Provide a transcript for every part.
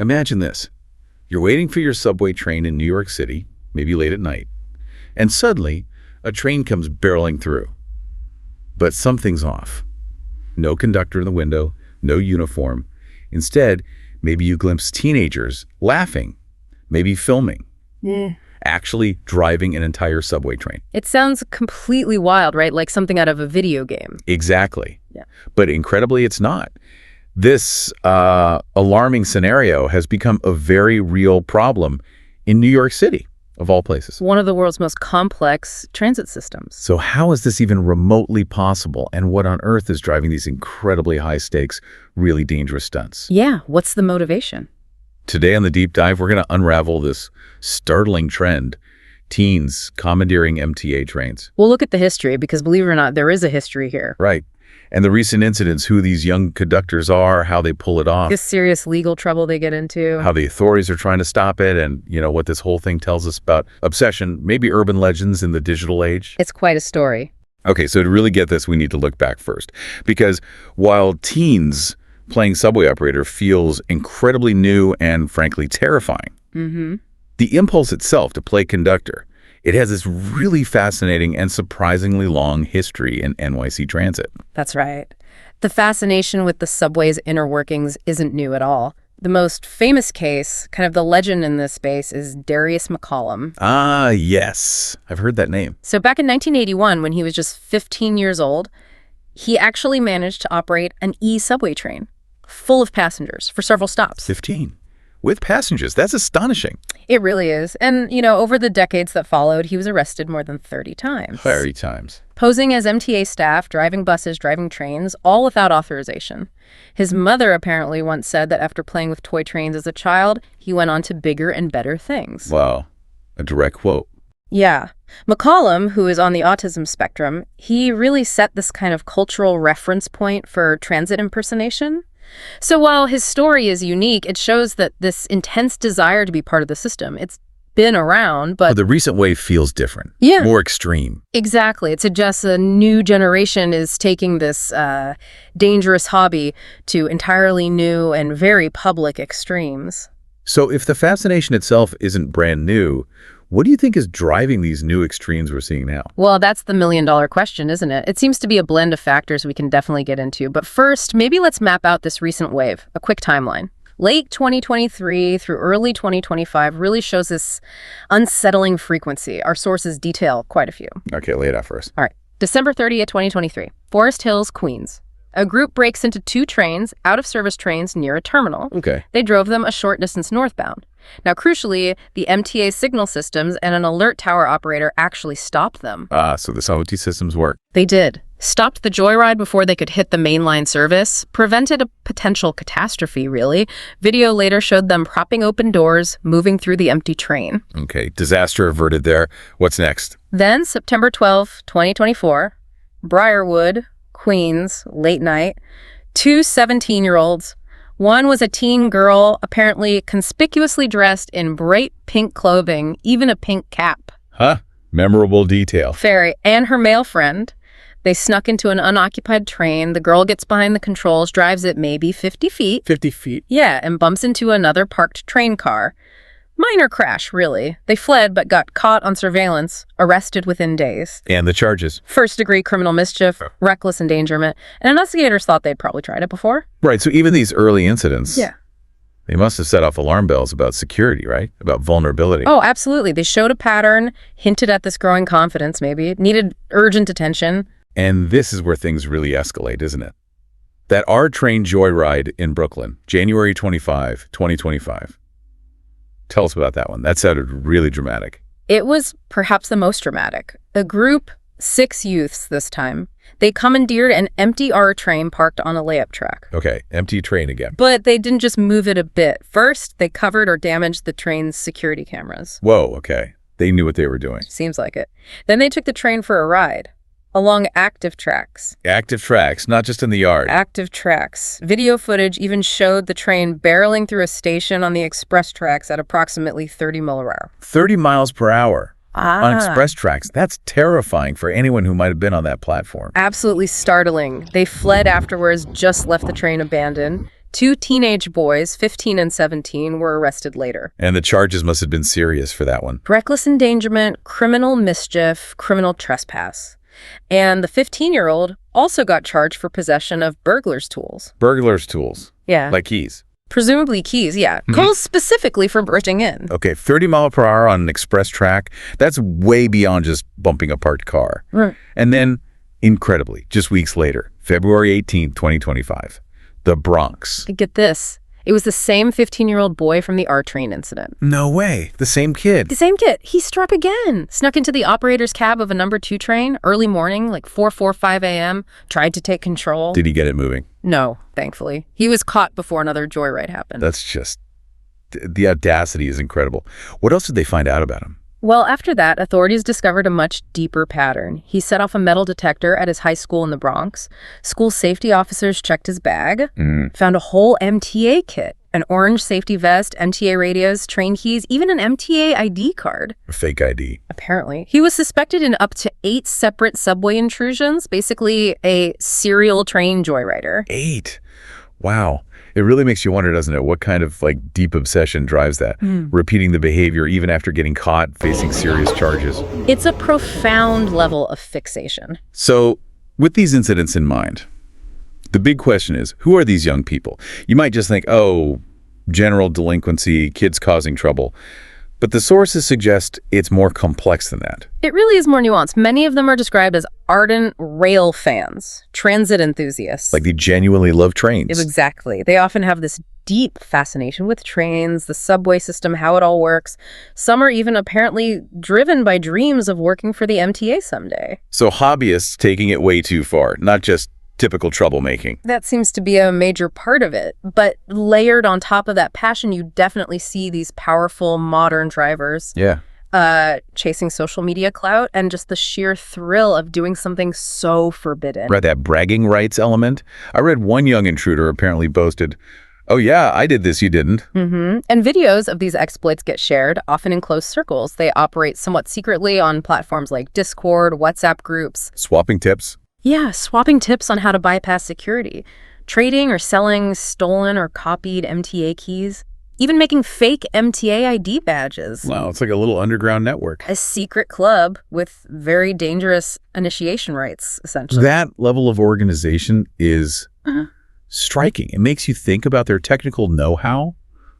Imagine this. You're waiting for your subway train in New York City, maybe late at night, and suddenly a train comes barreling through. But something's off. No conductor in the window, no uniform. Instead, maybe you glimpse teenagers laughing, maybe filming, actually driving an entire subway train. It sounds completely wild, right? Like something out of a video game. Exactly. Yeah. But incredibly, it's not. This alarming scenario has become a very real problem in New York City, of all places. One of the world's most complex transit systems. So how is this even remotely possible? And what on earth is driving these incredibly high-stakes, really dangerous stunts? Yeah, what's the motivation? Today on The Deep Dive, we're going to unravel this startling trend: teens commandeering MTA trains. We'll look at the history, because believe it or not, there is a history here. Right. And the recent incidents, who these young conductors are, how they pull it off. The serious legal trouble they get into. How the authorities are trying to stop it, and, what this whole thing tells us about obsession, maybe urban legends in the digital age. It's quite a story. Okay, so to really get this, we need to look back first. Because while teens playing subway operator feels incredibly new and, frankly, terrifying, the impulse itself to play conductor, it has this really fascinating and surprisingly long history in NYC transit. That's right. The fascination with the subway's inner workings isn't new at all. The most famous case, kind of the legend in this space, is Darius McCollum. Ah, yes. I've heard that name. So back in 1981, when he was just 15 years old, he actually managed to operate an e-subway train full of passengers for several stops. 15? With passengers? That's astonishing. It really is. And, over the decades that followed, he was arrested more than 30 times. 30 times. Posing as MTA staff, driving buses, driving trains, all without authorization. His mother apparently once said that after playing with toy trains as a child, he went on to bigger and better things. Wow. A direct quote. Yeah. McCollum, who is on the autism spectrum, he really set this kind of cultural reference point for transit impersonation. So while his story is unique, it shows that this intense desire to be part of the system, it's been around, but the recent wave feels different. Yeah. More extreme. Exactly. It suggests a new generation is taking this dangerous hobby to entirely new and very public extremes. So if the fascination itself isn't brand new, what do you think is driving these new extremes we're seeing now? Well, that's the million-dollar question, isn't it? It seems to be a blend of factors we can definitely get into. But first, maybe let's map out this recent wave, a quick timeline. Late 2023 through early 2025 really shows this unsettling frequency. Our sources detail quite a few. Okay, lay it out first. All right. December 30th, 2023, Forest Hills, Queens. A group breaks into two trains, out-of-service trains near a terminal. Okay. They drove them a short distance northbound. Now, crucially, the MTA signal systems and an alert tower operator actually stopped them. So the SOT systems work. They did. Stopped the joyride before they could hit the mainline service. Prevented a potential catastrophe, really. Video later showed them propping open doors, moving through the empty train. Okay, disaster averted there. What's next? Then, September 12, 2024, Briarwood, Queens, late night, two 17-year-olds. One was a teen girl, apparently conspicuously dressed in bright pink clothing, even a pink cap. Huh? Memorable detail. Fairy and her male friend. They snuck into an unoccupied train. The girl gets behind the controls, drives it maybe 50 feet. 50 feet? Yeah, and bumps into another parked train car. Minor crash, really. They fled but got caught on surveillance, arrested within days. And the charges? First-degree criminal mischief, reckless endangerment, and investigators thought they'd probably tried it before. Right, so even these early incidents, yeah, they must have set off alarm bells about security, right? About vulnerability. Oh, absolutely. They showed a pattern, hinted at this growing confidence, maybe. It needed urgent attention. And this is where things really escalate, isn't it? That R-Train joyride in Brooklyn, January 25, 2025. Tell us about that one. That sounded really dramatic. It was perhaps the most dramatic. A group, 6 youths this time, they commandeered an empty R train parked on a layup track. Okay, empty train again. But they didn't just move it a bit. First, they covered or damaged the train's security cameras. Whoa, okay. They knew what they were doing. Seems like it. Then they took the train for a ride. Along active tracks. Active tracks, not just in the yard. Active tracks. Video footage even showed the train barreling through a station on the express tracks at approximately 30 miles per hour. 30 miles per hour on express tracks. That's terrifying for anyone who might have been on that platform. Absolutely startling. They fled afterwards, just left the train abandoned. 2 teenage boys, 15 and 17, were arrested later. And the charges must have been serious for that one. Reckless endangerment, criminal mischief, criminal trespass. And the 15-year-old also got charged for possession of burglar's tools. Burglar's tools? Yeah. Like keys? Presumably keys, yeah. Calls specifically for breaking in. Okay, 30 mile per hour on an express track, that's way beyond just bumping a parked car. Right. And then, incredibly, just weeks later, February 18th, 2025, the Bronx. Get this. It was the same 15-year-old boy from the R train incident. No way. The same kid. The same kid. He struck again. Snuck into the operator's cab of a number 2 train, early morning, like 4:45 a.m., tried to take control. Did he get it moving? No, thankfully. He was caught before another joyride happened. That's just... the audacity is incredible. What else did they find out about him? Well, after that, authorities discovered a much deeper pattern. He set off a metal detector at his high school in the Bronx. School safety officers checked his bag, found a whole MTA kit, an orange safety vest, MTA radios, train keys, even an MTA ID card. A fake ID. Apparently. He was suspected in up to 8 separate subway intrusions, basically a serial train joyrider. 8? Wow. It really makes you wonder, doesn't it? What kind of deep obsession drives that? Repeating the behavior even after getting caught, facing serious charges. It's a profound level of fixation. So, with these incidents in mind, the big question is, who are these young people? You might just think, oh, general delinquency, kids causing trouble. But the sources suggest it's more complex than that. It really is more nuanced. Many of them are described as ardent rail fans, transit enthusiasts. Like they genuinely love trains. Exactly. They often have this deep fascination with trains, the subway system, how it all works. Some are even apparently driven by dreams of working for the MTA someday. So hobbyists taking it way too far, not just typical troublemaking. That seems to be a major part of it. But layered on top of that passion, you definitely see these powerful modern drivers. Yeah. Chasing social media clout and just the sheer thrill of doing something so forbidden. Right, that bragging rights element. I read one young intruder apparently boasted, oh yeah, I did this, you didn't. And videos of these exploits get shared, often in close circles. They operate somewhat secretly on platforms like Discord, WhatsApp groups. Swapping tips. Yeah, swapping tips on how to bypass security. Trading or selling stolen or copied MTA keys. Even making fake MTA ID badges. Wow, it's like a little underground network. A secret club with very dangerous initiation rights, essentially. That level of organization is striking. It makes you think about their technical know-how.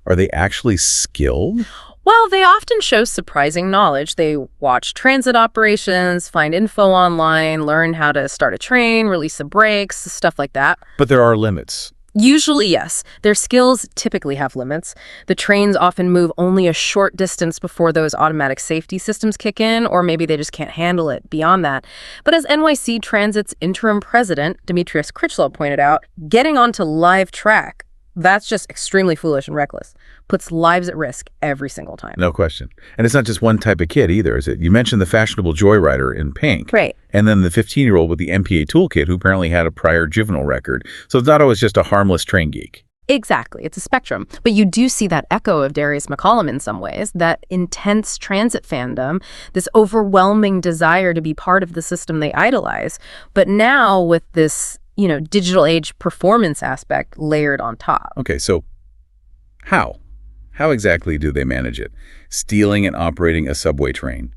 Are they actually skilled? Well, they often show surprising knowledge. They watch transit operations, find info online, learn how to start a train, release the brakes, stuff like that. But there are limits. Usually, yes. Their skills typically have limits. The trains often move only a short distance before those automatic safety systems kick in, or maybe they just can't handle it beyond that. But as NYC Transit's interim president, Demetrius Critchlow, pointed out, getting onto live track, that's just extremely foolish and reckless. Puts lives at risk every single time. No question. And it's not just one type of kid either, is it? You mentioned the fashionable joyrider in pink. Right. And then the 15-year-old with the MPA toolkit who apparently had a prior juvenile record. So it's not always just a harmless train geek. Exactly. It's a spectrum. But you do see that echo of Darius McCollum in some ways, that intense transit fandom, this overwhelming desire to be part of the system they idolize. But now with this digital age performance aspect layered on top. Okay, so how? How exactly do they manage it? Stealing and operating a subway train.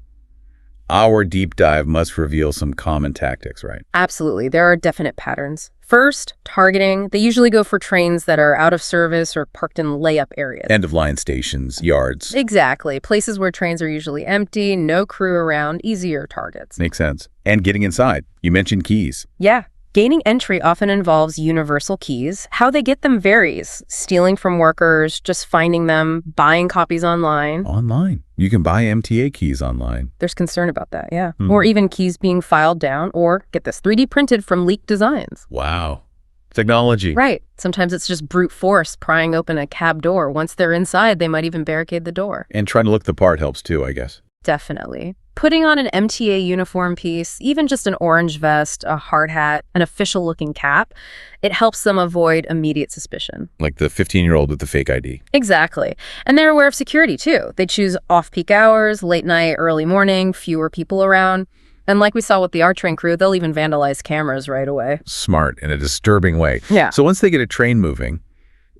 Our deep dive must reveal some common tactics, right? Absolutely. There are definite patterns. First, targeting. They usually go for trains that are out of service or parked in layup areas. End-of-line stations, yards. Exactly. Places where trains are usually empty, no crew around, easier targets. Makes sense. And getting inside. You mentioned keys. Yeah. Gaining entry often involves universal keys. How they get them varies. Stealing from workers, just finding them, buying copies online. Online. You can buy MTA keys online. There's concern about that, yeah. Or even keys being filed down or, get this, 3D printed from leaked designs. Wow. Technology. Right. Sometimes it's just brute force prying open a cab door. Once they're inside, they might even barricade the door. And trying to look the part helps too, I guess. Definitely. Putting on an MTA uniform piece, even just an orange vest, a hard hat, an official-looking cap, it helps them avoid immediate suspicion. Like the 15-year-old with the fake ID. Exactly. And they're aware of security, too. They choose off-peak hours, late night, early morning, fewer people around. And like we saw with the R-Train crew, they'll even vandalize cameras right away. Smart in a disturbing way. Yeah. So once they get a train moving,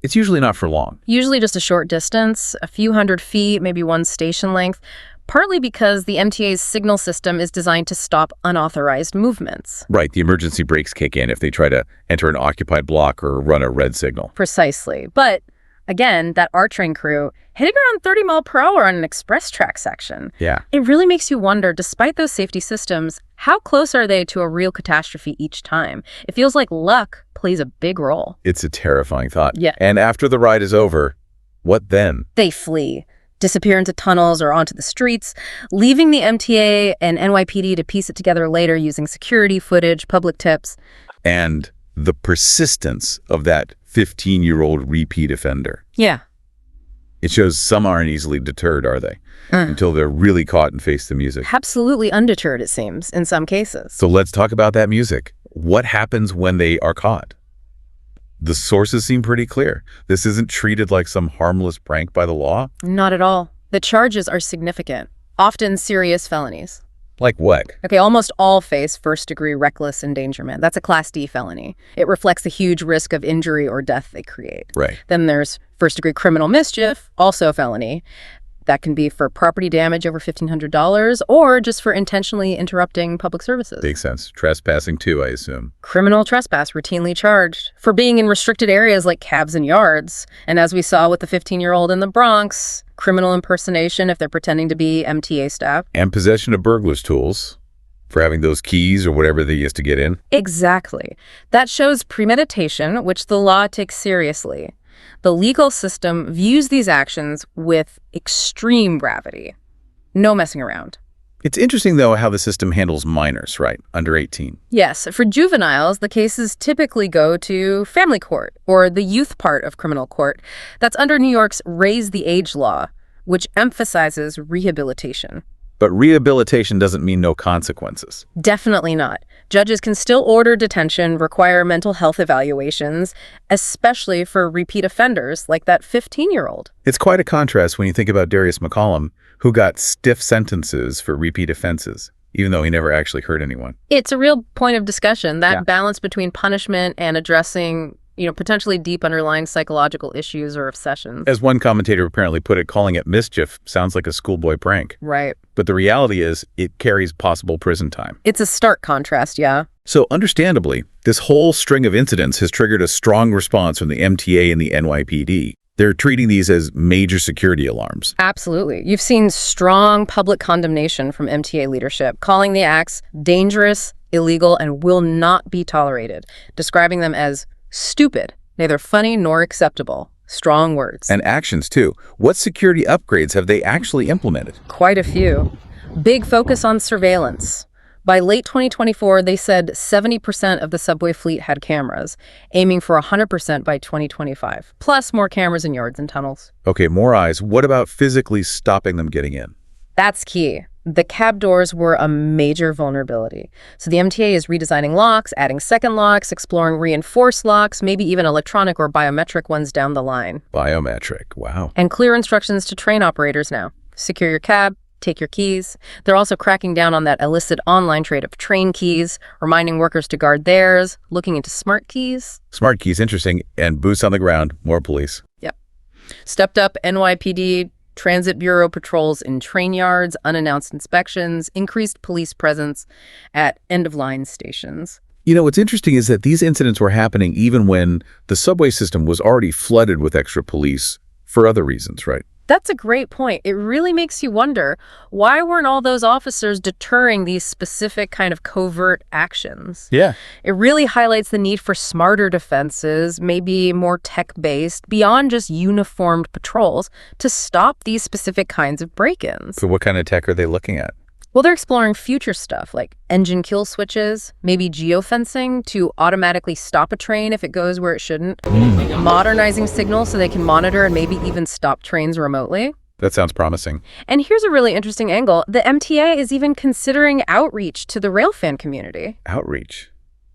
it's usually not for long. Usually just a short distance, a few hundred feet, maybe one station length, partly because the MTA's signal system is designed to stop unauthorized movements. Right, the emergency brakes kick in if they try to enter an occupied block or run a red signal. Precisely. But again, that R train crew hitting around 30 miles per hour on an express track section. Yeah. It really makes you wonder, despite those safety systems, how close are they to a real catastrophe each time? It feels like luck plays a big role. It's a terrifying thought. Yeah. And after the ride is over, what then? They flee, disappear into tunnels or onto the streets, leaving the MTA and NYPD to piece it together later using security footage, public tips. And the persistence of that 15-year-old repeat offender. Yeah. It shows some aren't easily deterred, are they? Until they're really caught and face the music. Absolutely undeterred, it seems, in some cases. So let's talk about that music. What happens when they are caught? The sources seem pretty clear. This isn't treated like some harmless prank by the law. Not at all. The charges are significant, often serious felonies. Like what? Okay, almost all face first-degree reckless endangerment. That's a Class D felony. It reflects the huge risk of injury or death they create. Right. Then there's first-degree criminal mischief, also a felony. That can be for property damage over $1,500 or just for intentionally interrupting public services. Makes sense. Trespassing too, I assume. Criminal trespass routinely charged for being in restricted areas like cabs and yards. And as we saw with the 15-year-old in the Bronx, criminal impersonation if they're pretending to be MTA staff. And possession of burglar's tools for having those keys or whatever they used to get in. Exactly. That shows premeditation, which the law takes seriously. The legal system views these actions with extreme gravity. No messing around. It's interesting, though, how the system handles minors, right? Under 18. Yes, for juveniles, the cases typically go to family court, or the youth part of criminal court. That's under New York's Raise the Age law, which emphasizes rehabilitation. But rehabilitation doesn't mean no consequences. Definitely not. Judges can still order detention, require mental health evaluations, especially for repeat offenders like that 15-year-old. It's quite a contrast when you think about Darius McCollum, who got stiff sentences for repeat offenses, even though he never actually hurt anyone. It's a real point of discussion, that balance between punishment and addressing potentially deep underlying psychological issues or obsessions. As one commentator apparently put it, calling it mischief sounds like a schoolboy prank. Right. But the reality is it carries possible prison time. It's a stark contrast, yeah. So understandably, this whole string of incidents has triggered a strong response from the MTA and the NYPD. They're treating these as major security alarms. Absolutely. You've seen strong public condemnation from MTA leadership, calling the acts dangerous, illegal, and will not be tolerated, describing them as stupid, neither funny nor acceptable. Strong words. And actions, too. What security upgrades have they actually implemented? Quite a few. Big focus on surveillance. By late 2024, they said 70% of the subway fleet had cameras, aiming for 100% by 2025, plus more cameras in yards and tunnels. Okay, more eyes. What about physically stopping them getting in? That's key. The cab doors were a major vulnerability. So the MTA is redesigning locks, adding second locks, exploring reinforced locks, maybe even electronic or biometric ones down the line. Biometric, wow. And clear instructions to train operators now. Secure your cab, take your keys. They're also cracking down on that illicit online trade of train keys, reminding workers to guard theirs, looking into smart keys. Smart keys, interesting. And boots on the ground, more police. Yep. Stepped up NYPD Transit Bureau patrols in train yards, unannounced inspections, increased police presence at end-of-line stations. What's interesting is that these incidents were happening even when the subway system was already flooded with extra police for other reasons, right? That's a great point. It really makes you wonder, why weren't all those officers deterring these specific kind of covert actions? Yeah. It really highlights the need for smarter defenses, maybe more tech-based, beyond just uniformed patrols, to stop these specific kinds of break-ins. So what kind of tech are they looking at? Well, they're exploring future stuff like engine kill switches, maybe geofencing to automatically stop a train if it goes where it shouldn't, modernizing signals so they can monitor and maybe even stop trains remotely. That sounds promising. And here's a really interesting angle. The MTA is even considering outreach to the railfan community. Outreach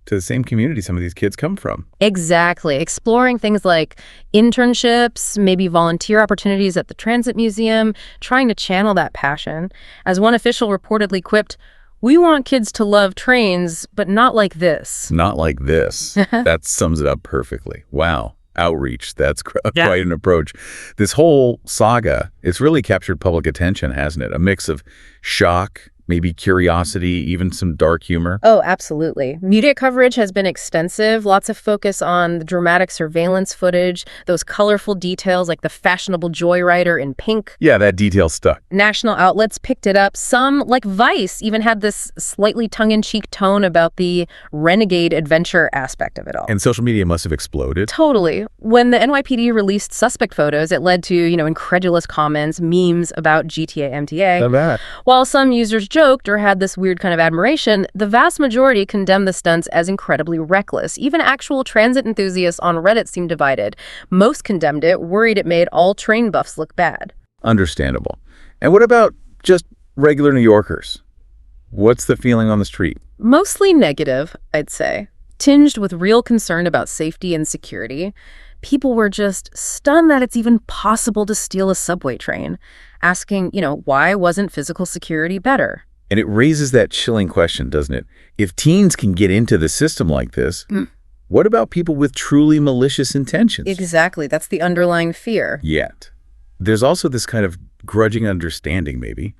to the same community some of these kids come from. Exactly. Exploring things like internships, maybe volunteer opportunities at the Transit Museum, trying to channel that passion. As one official reportedly quipped, "We want kids to love trains, but not like this." Not like this. That sums it up perfectly. Wow. Outreach, that's Yeah. quite an approach. This whole saga, it's really captured public attention, hasn't it? A mix of shock, maybe curiosity, even some dark humor. Oh, absolutely. Media coverage has been extensive. Lots of focus on the dramatic surveillance footage, those colorful details like the fashionable joyrider in pink. Yeah, that detail stuck. National outlets picked it up. Some, like Vice, even had this slightly tongue-in-cheek tone about the renegade adventure aspect of it all. And social media must have exploded. Totally. When the NYPD released suspect photos, it led to, incredulous comments, memes about GTA MTA. Not bad. While some users joked or had this weird kind of admiration, the vast majority condemned the stunts as incredibly reckless. Even actual transit enthusiasts on Reddit seemed divided. Most condemned it, worried it made all train buffs look bad. Understandable. And what about just regular New Yorkers? What's the feeling on the street? Mostly negative, I'd say, tinged with real concern about safety and security. People were just stunned that it's even possible to steal a subway train, asking, why wasn't physical security better? And it raises that chilling question, doesn't it? If teens can get into the system like this, what about people with truly malicious intentions? Exactly. That's the underlying fear. Yet. There's also this kind of grudging understanding, maybe,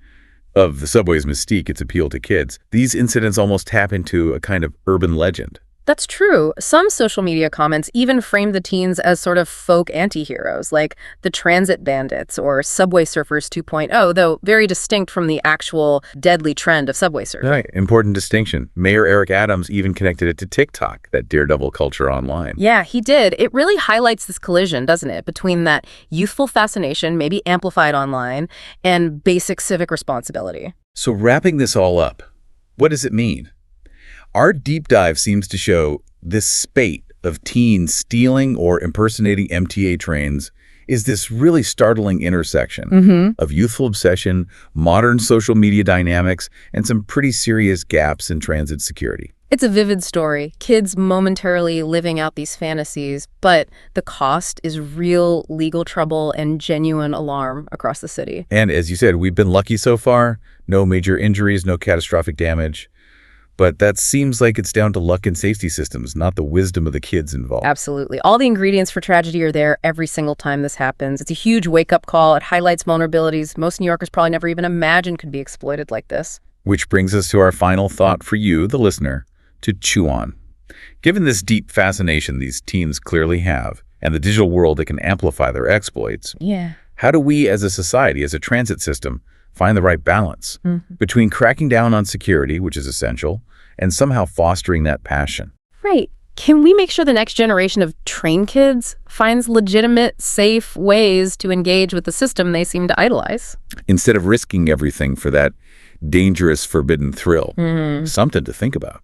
of the subway's mystique, its appeal to kids. These incidents almost tap into a kind of urban legend. That's true. Some social media comments even framed the teens as sort of folk anti-heroes, like the transit bandits or subway surfers 2.0, though very distinct from the actual deadly trend of subway surfing. Right. Important distinction. Mayor Eric Adams even connected it to TikTok, that daredevil culture online. Yeah, he did. It really highlights this collision, doesn't it, between that youthful fascination, maybe amplified online, and basic civic responsibility. So wrapping this all up, what does it mean? Our deep dive seems to show this spate of teens stealing or impersonating MTA trains is this really startling intersection of youthful obsession, modern social media dynamics, and some pretty serious gaps in transit security. It's a vivid story, kids momentarily living out these fantasies, but the cost is real legal trouble and genuine alarm across the city. And as you said, we've been lucky so far. No major injuries, no catastrophic damage. But that seems like it's down to luck and safety systems, not the wisdom of the kids involved. Absolutely. All the ingredients for tragedy are there every single time this happens. It's a huge wake-up call. It highlights vulnerabilities most New Yorkers probably never even imagined could be exploited like this. Which brings us to our final thought for you, the listener, to chew on. Given this deep fascination these teens clearly have, and the digital world that can amplify their exploits, how do we as a society, as a transit system, find the right balance between cracking down on security, which is essential, and somehow fostering that passion? Right. Can we make sure the next generation of train kids finds legitimate, safe ways to engage with the system they seem to idolize? Instead of risking everything for that dangerous, forbidden thrill. Something to think about.